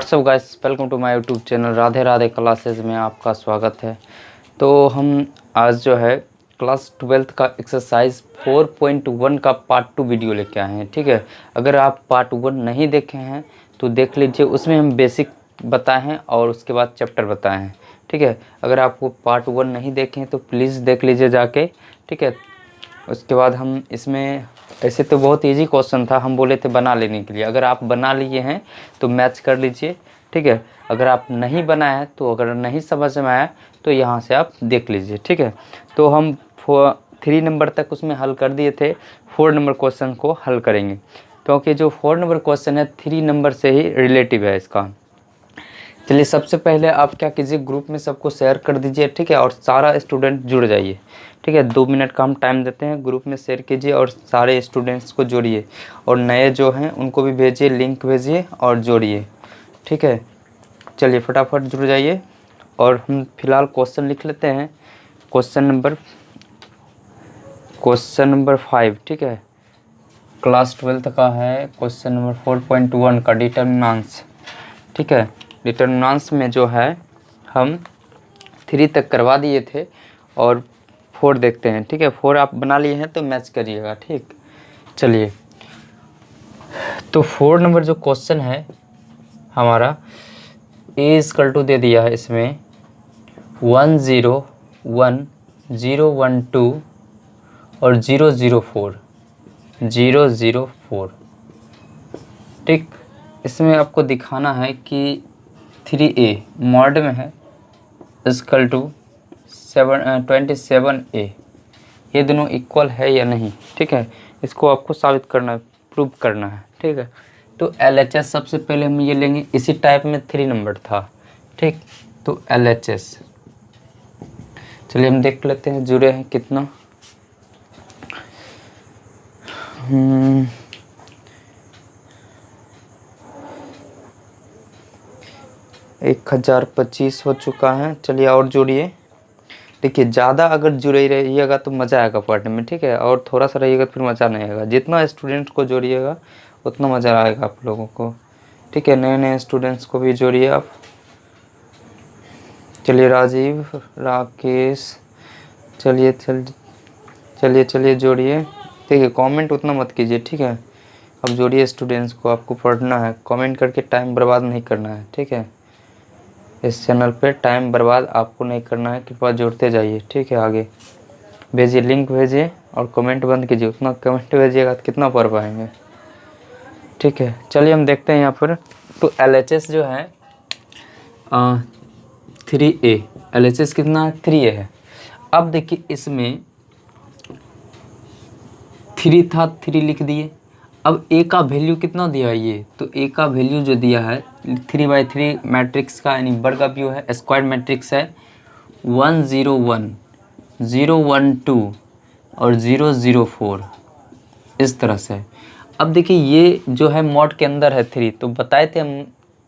WhatsApp guys, welcome to my YouTube channel Radhe Radhe classes में आपका स्वागत है। तो हम आज जो है क्लास 12th का एक्सरसाइज 4.1 का पार्ट 2 वीडियो लेके आए हैं। ठीक है, अगर आप पार्ट 1 नहीं देखे हैं तो देख लीजिए, उसमें हम बेसिक बताए हैं और उसके बाद चैप्टर बताए हैं। ठीक है, अगर आपको पार्ट 1 नहीं देखे हैं तो प्लीज़ देख लीजिए जाके। ठीक है, उसके बाद हम इसमें ऐसे तो बहुत इजी क्वेश्चन था, हम बोले थे बना लेने के लिए। अगर आप बना लिए हैं तो मैच कर लीजिए। ठीक है, अगर आप नहीं बनाया है तो अगर नहीं समझ में आया तो यहाँ से आप देख लीजिए। ठीक है, तो हम 3 नंबर तक उसमें हल कर दिए थे, 4 नंबर क्वेश्चन को हल करेंगे क्योंकि जो 4 नंबर क्वेश्चन है 3 नंबर से ही रिलेटिव है इसका। चलिए, सबसे पहले आप क्या कीजिए, ग्रुप में सबको शेयर कर दीजिए। ठीक है, और सारा स्टूडेंट जुड़ जाइए। ठीक है, 2 मिनट का हम टाइम देते हैं, ग्रुप में शेयर कीजिए और सारे स्टूडेंट्स को जोड़िए और नए जो हैं उनको भी भेजिए, लिंक भेजिए और जोड़िए। ठीक है, चलिए फटाफट जुड़ जाइए और हम फिलहाल क्वेश्चन लिख लेते हैं। Question number 5। ठीक है, क्लास 12th का है, क्वेश्चन नंबर 4.1 का डिटर्मिनेंट्स। ठीक है, डिटर्मिनेंट्स में जो है हम 3 तक करवा दिए थे और 4 देखते हैं। ठीक है, 4 आप बना लिए हैं तो मैच करिएगा। ठीक, चलिए, तो 4 नंबर जो क्वेश्चन है हमारा A = दे दिया है इसमें 101 012 और 004। ठीक, इसमें आपको दिखाना है कि 3A मॉड में है = 27A, ये दोनों इक्वल है या नहीं। ठीक है, इसको आपको साबित करना है, प्रूव करना है। ठीक है, तो LHS सबसे पहले हम ये लेंगे, इसी टाइप में 3 नंबर था। ठीक, तो LHS चलिए हम देख लेते हैं जुड़े हैं कितना। 1025 हो चुका है। चलिए और जोड़िए। देखिए, ज़्यादा अगर जुड़े रहिएगा तो मज़ा आएगा पढ़ने में। ठीक है, और थोड़ा सा रहिएगा तो फिर मज़ा नहीं आएगा। जितना स्टूडेंट को जोड़िएगा उतना मज़ा आएगा आप लोगों को। ठीक है, नए नए स्टूडेंट्स को भी जोड़िए आप। चलिए, राजीव, राकेश, चलिए जोड़िए। देखिए, कमेंट उतना मत कीजिए। ठीक है, अब जोड़िए स्टूडेंट्स को, आपको पढ़ना है। कमेंट करके टाइम बर्बाद नहीं करना है। ठीक है, इस चैनल पे टाइम बर्बाद आपको नहीं करना है, कृपया जोड़ते जाइए। ठीक है, आगे भेजिए, लिंक भेजिए और कमेंट बंद कीजिए। उतना कमेंट भेजिएगा तो कितना पढ़ पाएंगे। ठीक है, चलिए हम देखते हैं यहाँ पर। तो LHS जो है 3A, LHS कितना है, 3A है। अब देखिए, इसमें 3 था, 3 लिख दिए। अब A का वैल्यू कितना दिया है ये, तो A का वैल्यू जो दिया है 3/3 मैट्रिक्स का, यानी वर्ग व्यू है, स्क्वायर मैट्रिक्स है। 101 012 और 004 इस तरह से। अब देखिए, ये जो है मॉड के अंदर है 3, तो बताए थे हम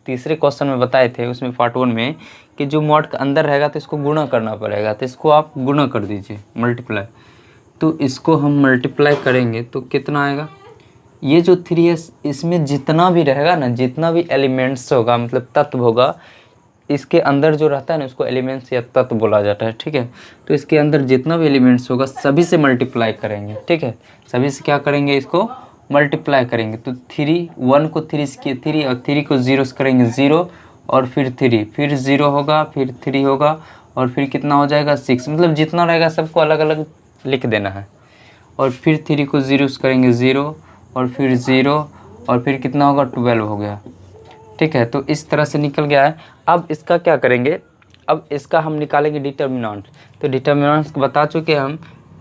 तीसरे क्वेश्चन में, बताए थे उसमें पार्ट 1 में कि जो मॉड के अंदर रहेगा तो इसको गुणा करना पड़ेगा। तो इसको आप गुणा कर दीजिए, मल्टीप्लाई। तो इसको हम मल्टीप्लाई करेंगे तो कितना आएगा, ये जो 3 है इसमें जितना भी रहेगा ना, जितना भी एलिमेंट्स होगा, मतलब तत्व होगा, इसके अंदर जो रहता है ना उसको एलिमेंट्स या तत्व बोला जाता है। ठीक है, तो इसके अंदर जितना भी एलिमेंट्स होगा सभी से मल्टीप्लाई करेंगे। ठीक है, सभी से क्या करेंगे, इसको मल्टीप्लाई करेंगे। तो 1 को 3 से 3 और 3 को 0 से करेंगे 0 और फिर 3, फिर 0 होगा, फिर 3 होगा और फिर कितना हो जाएगा 6। मतलब जितना रहेगा सबको अलग अलग लिख देना है। और फिर 3 को 0 से करेंगे 0 और फिर 0 और फिर कितना होगा 12 हो गया। ठीक है, तो इस तरह से निकल गया है। अब इसका क्या करेंगे, अब इसका हम निकालेंगे डिटर्मिनेंट। तो डिटर्मिनेंट्स को बता चुके हम,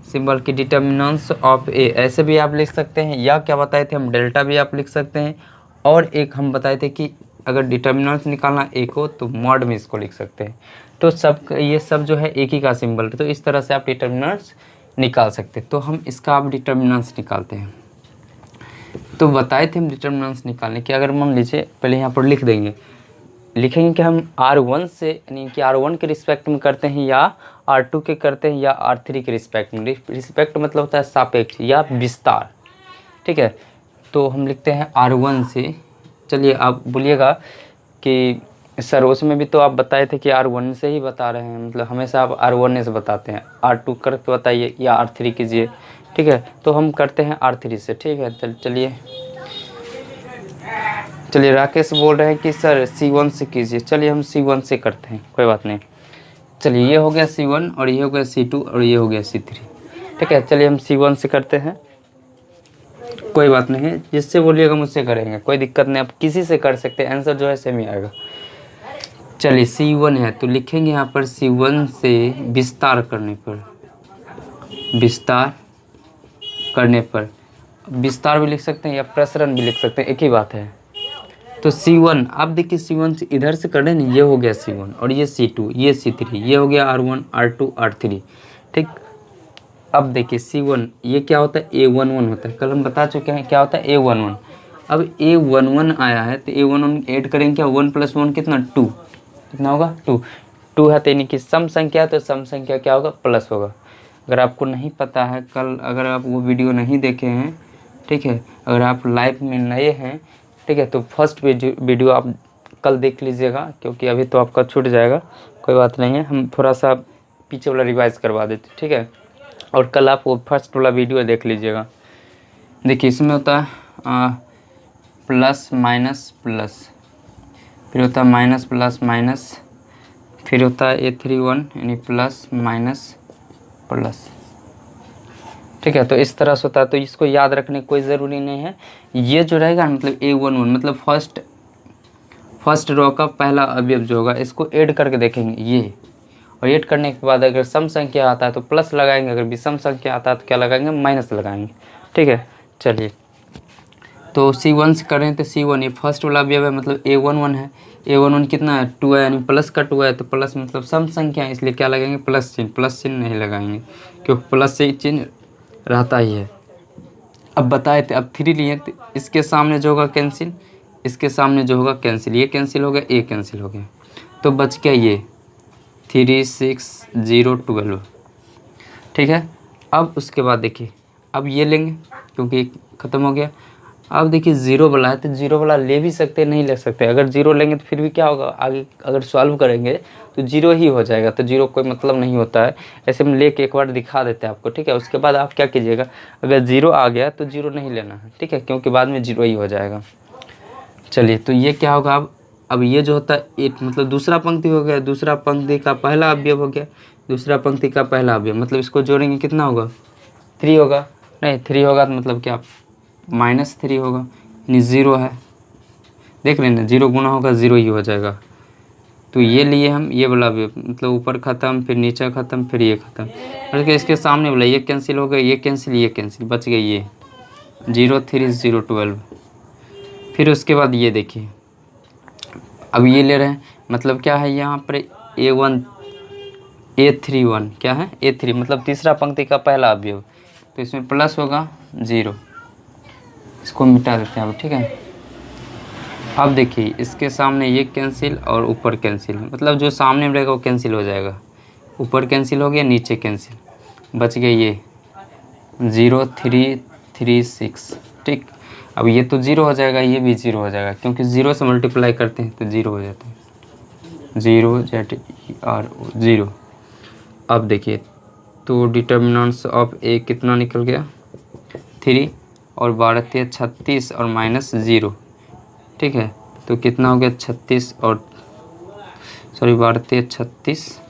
सिंबल की डिटर्मिनेंट्स ऑफ A ऐसे भी आप लिख सकते हैं, या क्या बताए थे हम, डेल्टा भी आप लिख सकते हैं। और एक हम बताए थे कि अगर डिटर्मिनेंट्स निकालना A को तो मॉड में इसको लिख सकते हैं। तो सब ये सब जो है एक ही का सिंबल है, तो इस तरह से आप डिटर्मिनेंट्स निकाल सकते हैं। तो हम इसका अब डिटर्मिनेंट्स निकालते हैं। तो बताए थे हम डिटर्मिनेंट्स निकालने की। अगर मान लीजिए, पहले यहाँ पर लिख देंगे, लिखेंगे कि हम R1 से, यानी कि R1 के रिस्पेक्ट में करते हैं या R2 के करते हैं या R3 के रिस्पेक्ट में। रिस्पेक्ट मतलब होता है सापेक्ष या विस्तार। ठीक है, तो हम लिखते हैं R1 से। चलिए आप बोलिएगा कि सर उसमें भी तो आप बताए थे कि R1 से ही बता रहे हैं, मतलब हमेशा आप R1 से बताते हैं, R2 करके बताइए या R3 कीजिए, ठीक है। तो हम करते हैं R3 से, ठीक है। चलिए राकेश बोल रहे हैं कि सर C1 से कीजिए, चलिए हम C1 से करते हैं, कोई बात नहीं। चलिए ये हो गया C1 और ये हो गया C2 और ये हो गया C3, ठीक है। चलिए हम C1 से करते हैं, कोई बात नहीं है, जिससे बोलिएगा मुझसे करेंगे, कोई दिक्कत नहीं, आप किसी से कर सकते हैं, आंसर जो है सेम ही आएगा। चलिए C1 है तो लिखेंगे यहाँ पर C1 से विस्तार करने पर विस्तार भी लिख सकते हैं या प्रसरण भी लिख सकते हैं, एक ही बात है। तो C1, अब देखिए C1 से इधर से कर रहे हैं, ये हो गया C1 और ये C2, ये C3, ये हो गया R1 R2 R3, ठीक। अब देखिए C1 ये क्या होता है, A11 होता है, कल हम बता चुके हैं क्या होता है A11। अब A11 आया है तो A11 ऐड करेंगे क्या, 1 + 1 कितना 2, कितना होगा 2 है, तो यानी कि सम संख्या, तो सम संख्या क्या होगा, प्लस होगा। अगर आपको नहीं पता है, कल अगर आप वो वीडियो नहीं देखे हैं, ठीक है, अगर आप लाइव में नए हैं, ठीक है, तो फर्स्ट वीडियो आप कल देख लीजिएगा, क्योंकि अभी तो आपका छूट जाएगा, कोई बात नहीं है, हम थोड़ा सा पीछे वाला रिवाइज करवा देते, ठीक है। और कल आप वो फर्स्ट वाला वीडियो देख लीजिएगा। देखिए इसमें होता है प्लस माइनस प्लस, फिर होता है माइनस प्लस माइनस, फिर होता है A31 यानी प्लस माइनस प्लस, ठीक है। तो इस तरह से होता है, तो इसको याद रखने कोई ज़रूरी नहीं है। ये जो रहेगा मतलब A11 मतलब फर्स्ट रो का पहला अवयव जो होगा, इसको ऐड करके देखेंगे ये, और ऐड करने के बाद अगर सम संख्या आता है तो प्लस लगाएंगे, अगर विषम संख्या आता है तो क्या लगाएंगे, माइनस लगाएंगे, ठीक है। चलिए तो C1 से कर रहे हैं, तो C1 ये फर्स्ट वाला अवयव है, मतलब A11 है, A11 कितना है 2 है, यानी प्लस का 2 है, तो प्लस मतलब सम संख्या है, इसलिए क्या लगाएंगे, प्लस चिन्ह नहीं लगाएंगे, क्योंकि प्लस से चिन्ह रहता ही है। अब बताए थे, अब 3 लिए, तो इसके सामने जो होगा कैंसिल, इसके सामने जो होगा कैंसिल, ये कैंसिल हो गया, ये कैंसिल हो गया, तो बच गया ये 3 6 0 12, ठीक है। अब उसके बाद देखिए, अब ये लेंगे क्योंकि ख़त्म हो गया। अब देखिए 0 वाला है, तो 0 वाला ले भी सकते नहीं ले सकते, अगर 0 लेंगे तो फिर भी क्या होगा, आगे अगर सॉल्व करेंगे तो 0 ही हो जाएगा, तो 0 कोई मतलब नहीं होता है। ऐसे में लेके एक बार दिखा देते हैं आपको, ठीक है। उसके बाद आप क्या कीजिएगा, अगर 0 आ गया तो 0 नहीं लेना है, ठीक है, क्योंकि बाद में 0 ही हो जाएगा। चलिए तो ये क्या होगा, अब ये जो होता है 8 मतलब दूसरा पंक्ति हो गया, दूसरा पंक्ति का पहला अवयव हो गया, दूसरा पंक्ति का पहला अवयव, मतलब इसको जोड़ेंगे कितना होगा, 3 होगा, नहीं 3 होगा तो मतलब क्या -3 होगा, यानी 0 है, देख लेना 0 गुना होगा 0 ही हो जाएगा। तो ये लिए हम ये वाला भी, मतलब ऊपर ख़त्म, फिर नीचे ख़त्म, फिर ये ख़त्म, और इसके सामने वाला ये कैंसिल हो गया, ये कैंसिल, बच गई ये 0 3 0 12। फिर उसके बाद ये देखिए, अब ये ले रहे हैं, मतलब क्या है यहाँ पर A31 क्या है, A3 मतलब तीसरा पंक्ति का पहला अवयव, तो इसमें प्लस होगा 0, इसको मिटा देते हैं अब, ठीक है। अब देखिए इसके सामने ये कैंसिल और ऊपर कैंसिल, मतलब जो सामने में रहेगा वो कैंसिल हो जाएगा, ऊपर कैंसिल हो गया, नीचे कैंसिल, बच गया ये 0 3 3 6, ठीक। अब ये तो 0 हो जाएगा, ये भी 0 हो जाएगा, क्योंकि 0 से मल्टीप्लाई करते हैं तो 0 हो जाता है, 0 अब देखिए तो डिटर्मिनेंट्स ऑफ A कितना निकल गया 3, और 12 3 36 और -0, ठीक है। तो कितना हो गया 36 और 12 3 36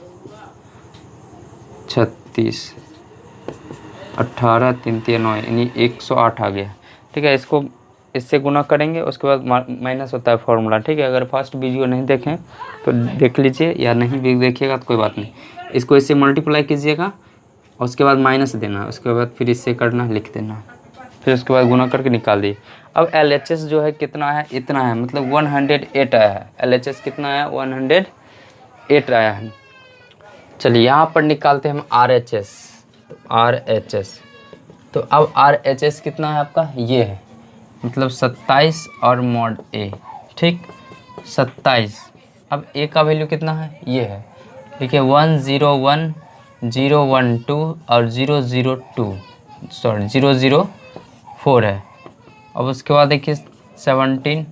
18 3 3 9, यानी 108 आ गया, ठीक है। इसको इससे गुना करेंगे, उसके बाद माइनस होता है फॉर्मूला, ठीक है। अगर फर्स्ट वीडियो नहीं देखें तो देख लीजिए, या नहीं भी देखिएगा तो कोई बात नहीं, इसको इससे मल्टीप्लाई कीजिएगा और उसके बाद माइनस देना, उसके बाद फिर इससे करना, लिख देना, फिर उसके बाद गुना करके निकाल दिए। अब LHS जो है कितना है, इतना है, मतलब 108 आया है, LHS कितना आया 108 आया है। चलिए यहाँ पर निकालते हैं हम RHS, तो अब RHS कितना है आपका, ये है, मतलब 27 और mod A, ठीक 27। अब A का वैल्यू कितना है, ये है, देखिए 101 012 और 004 है। अब उसके बाद देखिए 17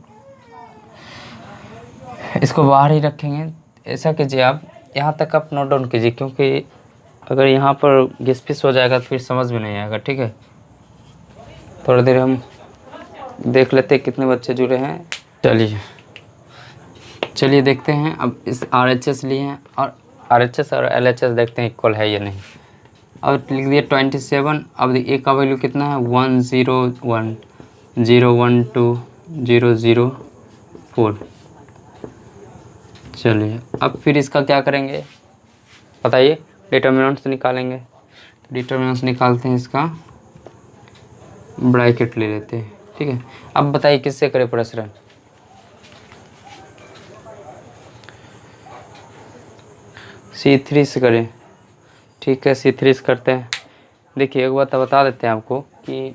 इसको बाहर ही रखेंगे। ऐसा कीजिए आप यहाँ तक आप नोट डाउन कीजिए, क्योंकि अगर यहाँ पर घिस-पिस हो जाएगा तो फिर समझ में नहीं आएगा, ठीक है। थोड़ी देर हम देख लेते हैं कितने बच्चे जुड़े हैं। चलिए देखते हैं। अब इस RHS लिए हैं और RHS और LHS देखते हैं इक्वल है या नहीं। अब लिख दिए 27। अब ए का वैल्यू कितना है 1 0 1 0 1 2 0 0 4। चलिए अब फिर इसका क्या करेंगे बताइए, डिटर्मिनेंट्स निकालेंगे। डिटर्मिनेंट्स निकालते हैं, इसका ब्रैकेट ले लेते हैं, ठीक है। अब बताइए किससे करें प्रश्न, C3 से करें, ठीक है। C3 से करते हैं। देखिए एक बात बता देते हैं आपको कि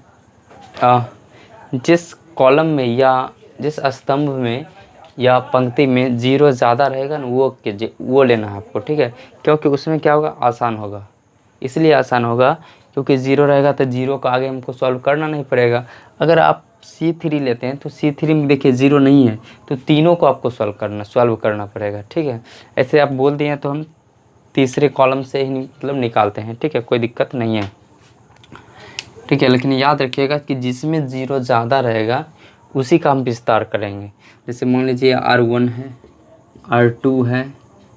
जिस कॉलम में या जिस स्तंभ में या पंक्ति में 0 ज़्यादा रहेगा ना वो लेना है आपको, ठीक है। क्योंकि उसमें क्या होगा, आसान होगा। इसलिए आसान होगा क्योंकि 0 रहेगा तो 0 का आगे हमको सॉल्व करना नहीं पड़ेगा। अगर आप C3 लेते हैं तो C3 में देखिए 0 नहीं है, तो तीनों को आपको सॉल्व करना पड़ेगा, ठीक है। ऐसे आप बोल दिए तो हम तीसरे कॉलम से ही मतलब निकालते हैं, ठीक है, कोई दिक्कत नहीं है, ठीक है। लेकिन याद रखिएगा कि जिसमें 0 ज़्यादा रहेगा उसी का हम विस्तार करेंगे। जैसे मान लीजिए R1 है, R2 है,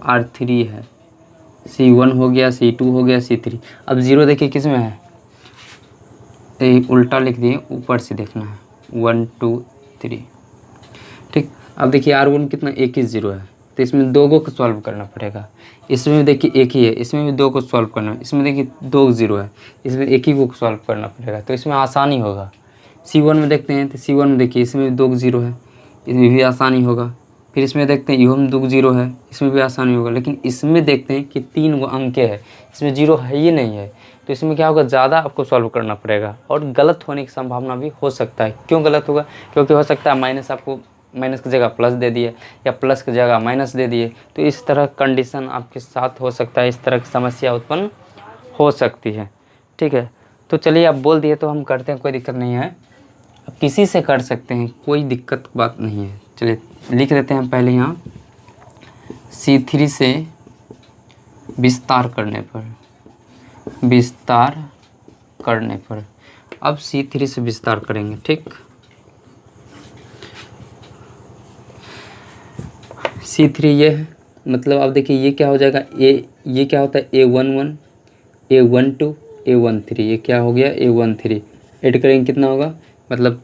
R3 है, C1 हो गया, C2 हो गया, C3। अब 0 देखिए किस में है, उल्टा लिख दिए, ऊपर से देखना है 1 2 3, ठीक। अब देखिए R1 कितना, एक ही 0 है, तो इसमें 2 को सॉल्व करना पड़ेगा। इसमें देखिए एक ही है, इसमें भी 2 को सॉल्व करना है। इसमें देखिए 2 0 है, इसमें एक ही को सॉल्व करना पड़ेगा, तो इसमें आसानी होगा। C1 में देखते हैं तो C1 में देखिए इसमें भी 2 0 है, इसमें भी आसानी होगा। फिर इसमें देखते हैं में 2 0 है, इसमें भी आसानी होगा। लेकिन इसमें देखते हैं कि 3 अंक है, इसमें 0 है ही नहीं है, तो इसमें क्या होगा, ज़्यादा आपको सॉल्व करना पड़ेगा और गलत होने की संभावना भी हो सकता है। क्यों गलत होगा, क्योंकि हो सकता है माइनस की जगह प्लस दे दिए या प्लस की जगह माइनस दे दिए, तो इस तरह कंडीशन आपके साथ हो सकता है, इस तरह की समस्या उत्पन्न हो सकती है, ठीक है। तो चलिए आप बोल दिए तो हम करते हैं, कोई दिक्कत नहीं है। अब किसी से कर सकते हैं, कोई दिक्कत बात नहीं है। चलिए लिख देते हैं पहले यहाँ C3 से विस्तार करने पर अब C3 से विस्तार करेंगे, ठीक। C3 ये है, मतलब अब देखिए ये क्या हो जाएगा, ये क्या होता है A11 A12 A13, ये क्या हो गया A13। ऐड करेंगे कितना होगा, मतलब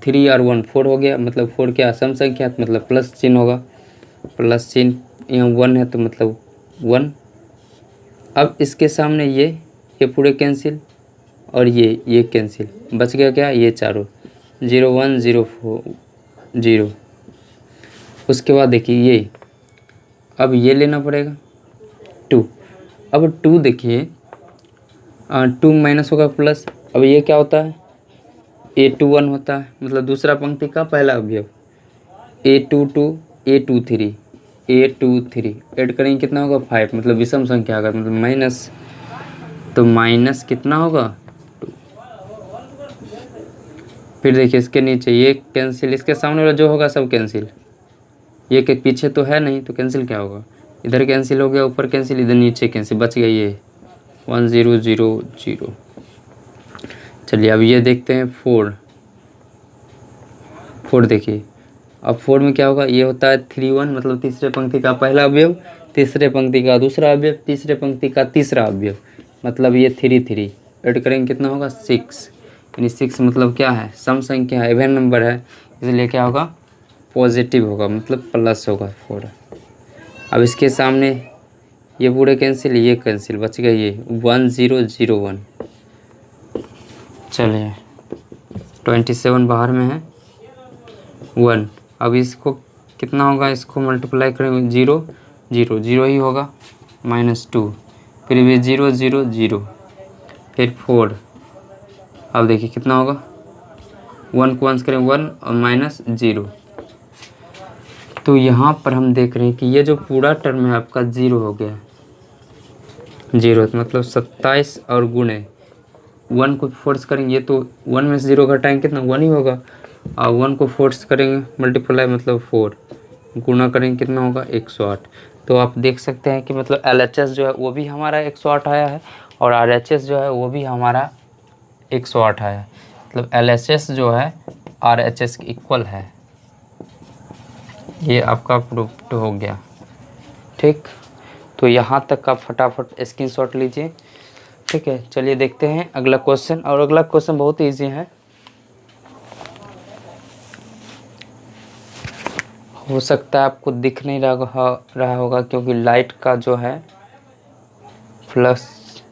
3 और 1 4 हो गया, मतलब 4 क्या सम संख्या, मतलब प्लस चिन्ह होगा, प्लस चिन्ह। यहाँ 1 है तो मतलब 1। अब इसके सामने ये पूरे कैंसिल और ये कैंसिल, बच गया क्या, ये चारों 0 1 0 4 0। उसके बाद देखिए ये, अब ये लेना पड़ेगा 2। अब 2 देखिए 2 माइनस होगा प्लस। अब ये क्या होता है, A21 होता है, मतलब दूसरा पंक्ति का पहला अवयव। A22 A23 A23 ऐड करेंगे कितना होगा 5, मतलब विषम संख्या होगा, मतलब माइनस, तो माइनस कितना होगा 2। फिर देखिए इसके नीचे ये कैंसिल, इसके सामने वाला जो होगा सब कैंसिल, ये के पीछे तो है नहीं तो कैंसिल क्या होगा, इधर कैंसिल हो गया, ऊपर कैंसिल, इधर नीचे कैंसिल, बच गया ये 1 0 0 0। चलिए अब ये देखते हैं 4 देखिए। अब 4 में क्या होगा, ये होता है 3 1, मतलब तीसरे पंक्ति का पहला अवयव, तीसरे पंक्ति का दूसरा अवयव, तीसरे पंक्ति का तीसरा अवयव, मतलब ये 3 3। ऐड करेंगे कितना होगा 6, यानी 6 मतलब क्या है, सम संख्या है, इवन नंबर है, इसलिए क्या होगा, पॉजिटिव होगा, मतलब प्लस होगा 4। अब इसके सामने ये पूरे कैंसिल, ये कैंसिल, बच गया ये 1 0 0 1। चलिए 27 बाहर में है 1। अब इसको कितना होगा, इसको मल्टीप्लाई करेंगे 0 0 0 ही होगा, -2, फिर भी 0 0 0, फिर 4। अब देखिए कितना होगा, 1 को 1 करें 1 और -0। तो यहाँ पर हम देख रहे हैं कि ये जो पूरा टर्म है आपका 0 हो गया, 0 मतलब 27 और गुणे 1 को फोर्स करेंगे तो 1 में से 0 घटाएंगे कितना 1 ही होगा, और 1 को फोर्स करेंगे मल्टीप्लाई मतलब 4, गुना करेंगे कितना होगा 108। तो आप देख सकते हैं कि मतलब LHS जो है वो भी हमारा 108 आया है और RHS जो है वो भी हमारा 108 आया है। मतलब LHS जो है RHS के इक्वल है। ये आपका प्रूफ्ड हो गया। ठीक, तो यहाँ तक का फटाफट स्क्रीनशॉट लीजिए। ठीक है, चलिए देखते हैं अगला क्वेश्चन। और अगला क्वेश्चन बहुत ईजी है, हो सकता है आपको दिख नहीं रहा होगा क्योंकि लाइट का जो है फ्लक्स।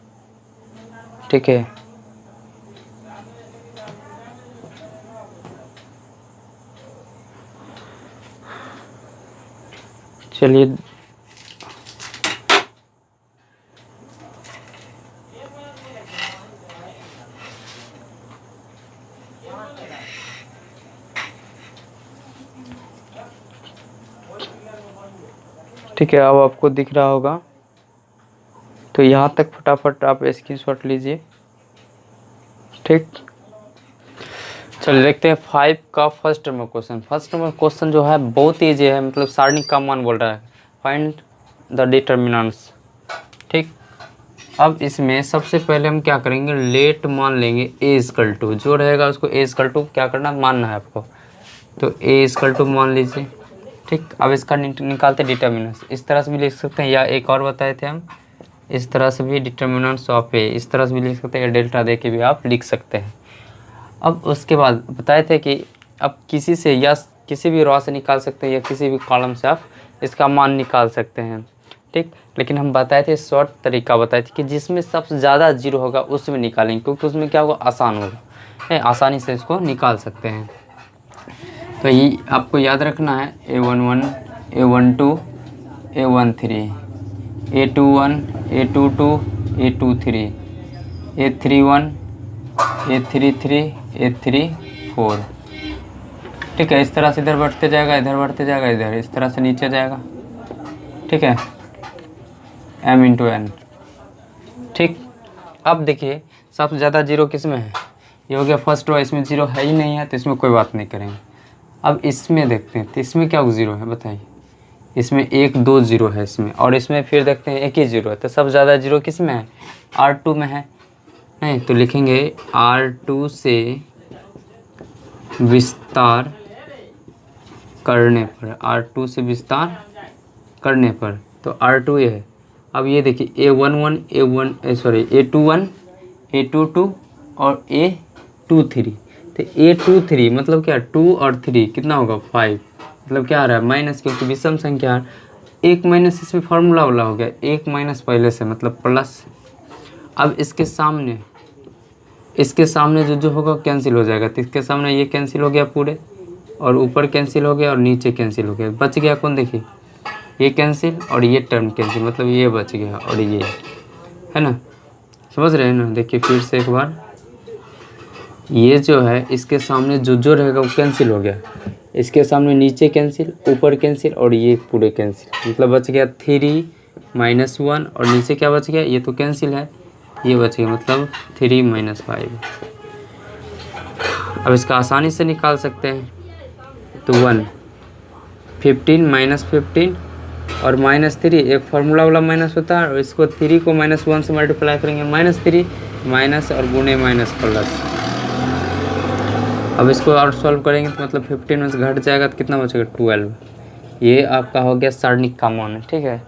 ठीक है, चलिए ठीक है, अब आपको दिख रहा होगा। तो यहाँ तक फटाफट आप स्क्रीनशॉट लीजिए। ठीक, चलिए देखते हैं 5 का first number question. First number question जो है बहुत ईजी है, मतलब सारणी का मान बोल रहा है, फाइंड द डिटर्मिनेंट्स। ठीक, अब इसमें सबसे पहले हम क्या करेंगे, लेट मान लेंगे a इक्वल टू, जो रहेगा उसको a इक्वल टू क्या करना, मानना है आपको। तो a इक्वल टू मान लीजिए। ठीक, अब इसका निकालते डिटर्मिनेंट्स। इस तरह से भी लिख सकते हैं, या एक और बताए थे हम, इस तरह से भी डिटर्मिनेंट्स ऑफ a, इस तरह से भी लिख सकते हैं, या डेल्टा दे के भी आप लिख सकते हैं। अब उसके बाद बताए थे कि अब किसी से या किसी भी रो से निकाल सकते हैं या किसी भी कॉलम से आप इसका मान निकाल सकते हैं। ठीक, लेकिन हम बताए थे शॉर्ट तरीका बताए थे कि जिसमें सबसे ज़्यादा जीरो होगा उसमें निकालेंगे, क्योंकि उसमें क्या होगा, आसान होगा, आसानी से इसको निकाल सकते हैं। तो ये आपको याद रखना है, A11, A12, A13, A21, A22, A23, A31, A33, A34। ठीक है, इस तरह से इधर बढ़ते जाएगा, इधर बढ़ते जाएगा, इधर इस तरह से नीचे जाएगा। ठीक है, m इंटू n। ठीक, अब देखिए सबसे ज़्यादा जीरो किस में है, ये हो गया फर्स्ट रो, इसमें जीरो है ही नहीं है तो इसमें कोई बात नहीं करेंगे। अब इसमें देखते हैं, तो इसमें क्या ज़ीरो है बताइए, इसमें 1 2 जीरो है इसमें, और इसमें फिर देखते हैं एक ही जीरो है। तो सबसे ज़्यादा जीरो किस में है, R2 में है। नहीं तो लिखेंगे R2 से विस्तार करने पर, R2 से विस्तार करने पर, तो R2 ये है। अब ये देखिए A11, A21, A22 और A23। तो A23 मतलब क्या, 2 और 3 कितना होगा 5, मतलब क्या आ रहा है माइनस, क्योंकि विषम संख्या। एक माइनस इसमें फार्मूला वाला हो गया, एक माइनस पहले से मतलब प्लस। अब इसके सामने जो होगा कैंसिल हो जाएगा, तो इसके सामने ये कैंसिल हो गया पूरे, और ऊपर कैंसिल हो गया और नीचे कैंसिल हो गया, बच गया कौन, देखिए ये कैंसिल और ये टर्म कैंसिल, मतलब ये बच गया और ये है ना, समझ रहे हैं ना। देखिए फिर से एक बार, ये जो है इसके सामने जो रहेगा वो कैंसिल हो गया, इसके सामने नीचे कैंसिल, ऊपर कैंसिल और ये पूरे कैंसिल, मतलब बच गया 3 - 1 और नीचे क्या बच गया, ये तो कैंसिल है, ये बच गया मतलब 3 - 5। अब इसका आसानी से निकाल सकते हैं, तो 1 15 - 15 और -3, एक फार्मूला वाला माइनस होता है, और इसको 3 को -1 से मल्टीप्लाई करेंगे, -3 माइनस और गुने माइनस प्लस। अब इसको और सॉल्व करेंगे तो मतलब 15 में से घट जाएगा तो कितना बचेगा 12। ये आपका हो गया सारणिक का मान, ठीक है।